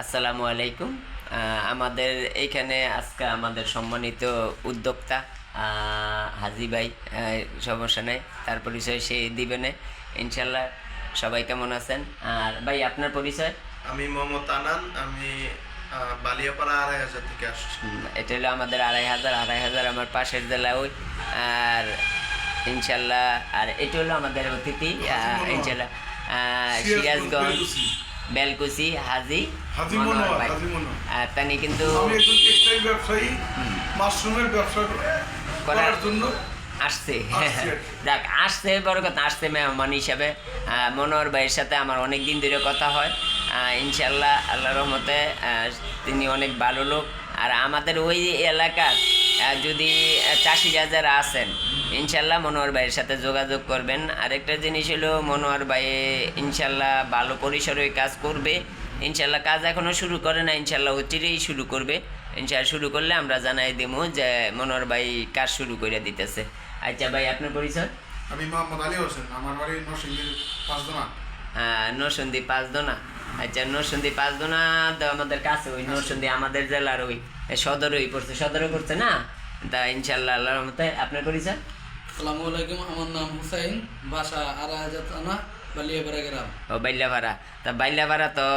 আসসালামু আলাইকুম। আমাদের এইখানে আজকে আমাদের সম্মানিত উদ্যোক্তা হাজি ভাই, সমস্যা নেই, তার পরিচয় সে দিবেনে ইনশাল্লাহ। সবাই কেমন আছেন? আর ভাই আপনার পরিচয়? আমি মোহাম্মদ আনান। আমি বালিয়াপাড়া ২৫০০ থেকে আসছি। এটা হলো আমাদের ২৫০০ আমার পাশের জেলা ওই। আর ইনশাল্লাহ, আর এটা হলো আমাদের অতিথি ইনশাল্লাহ সিরাজগঞ্জ বেলকুচি হাজি মনোহর ভাই। আর তানি কিন্তু আমি একজন টেক্সটাইল ব্যবসায়ী, মাশরুমের ব্যবসা করার জন্য আসছে। আসছি আর কি। যাক, আসছে বড় কথা, আসছে মেহমান হিসাবে। মনোহর ভাইয়ের সাথে আমার অনেক দিন ধরে কথা হয়। ইনশাল্লাহ আল্লাহর রহমতে তিনি অনেক ভালো লোক। আর আমাদের ওই এলাকার যদি চাষিরা যারা আছেন, ইনশাল্লাহ মনোহর ভাইয়ের সাথে যোগাযোগ করবেন। আরেকটা জিনিস হলো মনোহর ভাই ইনশাল্লাহ ভালো পরিসরে কাজ করবে। ইনশাল্লাহ কাজ এখনও শুরু করে না, ইনশাল্লাহ অচিরেই শুরু করবে। ইনশাল্লাহ শুরু করলে আমরা জানাই দেবো যে মনোহর ভাই কাজ শুরু করে দিতেছে। আচ্ছা ভাই, আপনার পরিচয়? আমি মোহাম্মদ আলী হোসেন, আমার বাড়ি নরসিংদীর পাঁচদোনা। নরসিংদী পাঁচদোনা। আচ্ছা, নরসিংদী পাঁচদোনা তো আমাদের কাছে, ওই নরসিংদী আমাদের জেলার ওই সদরই পড়ছে, সদরে পড়ছে না? তা ইনশাল্লাহ আল্লাহর রহমতে। আপনার পরিচয়? আসসালামু আলাইকুম, আমার নাম হুসাইন, বাসা আড়াইহাজার থানা, বালিয়াপাড়া গ্রাম। ও বাইলাপাড়া। তা বাইলাপাড়া তো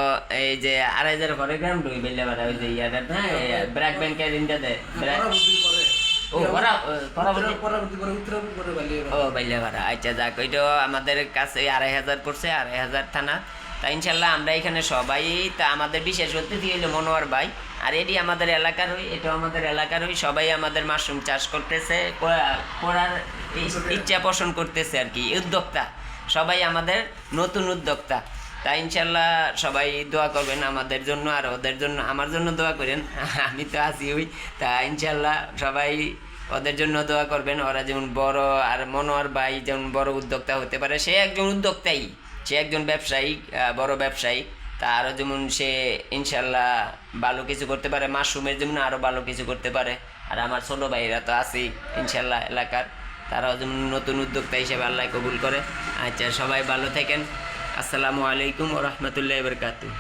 এই যে ২৫০০ পরে গ্রাম ওই বাইলাপাড়া, ওই যে ইয়াদের না ব্র্যাক ব্যাংকের ইন্ডিয়াতে ও পরবর্তী পরে উত্তরাপুর পরে বালিয়াপাড়া। ও বাইলাপাড়া। আচ্ছা যাক, ওইটাও আমাদের কাছে ২৫০০ পড়ছে, ২৫০০ থানা। তা ইনশাল্লাহ আমরা এখানে সবাই, তা আমাদের বিশেষ অতিথি হইলো মনোহর ভাই। আর এটি আমাদের এলাকার হই, এটাও আমাদের এলাকার হই। সবাই আমাদের মাশরুম চাষ করতেছে, করার ইচ্ছা পোষণ করতেছে আর কি, উদ্যোক্তা সবাই আমাদের নতুন উদ্যোক্তা। তা ইনশাল্লাহ সবাই দোয়া করবেন আমাদের জন্য, আর ওদের জন্য, আমার জন্য দোয়া করেন। আমি তো আছি ওই। তা ইনশাল্লাহ সবাই ওদের জন্য দোয়া করবেন। ওরা যেমন বড়, আর মনোহর ভাই যেমন বড় উদ্যোক্তা হতে পারে, সে একজন উদ্যোক্তাই, সে একজন ব্যবসায়ী, বড় ব্যবসায়ী। তা আরও যেমন সে ইনশাল্লাহ ভালো কিছু করতে পারে, মাশরুমের যেমন আরও ভালো কিছু করতে পারে। আর আমার ছোটো ভাইরা তো আছেই ইনশাল্লাহ এলাকার, তারাও যেমন নতুন উদ্যোক্তা হিসেবে আল্লাহ কবুল করে। আচ্ছা, সবাই ভালো থাকেন। আসসালামু আলাইকুম ওয়া রাহমাতুল্লাহি ওয়া বারাকাতুহু।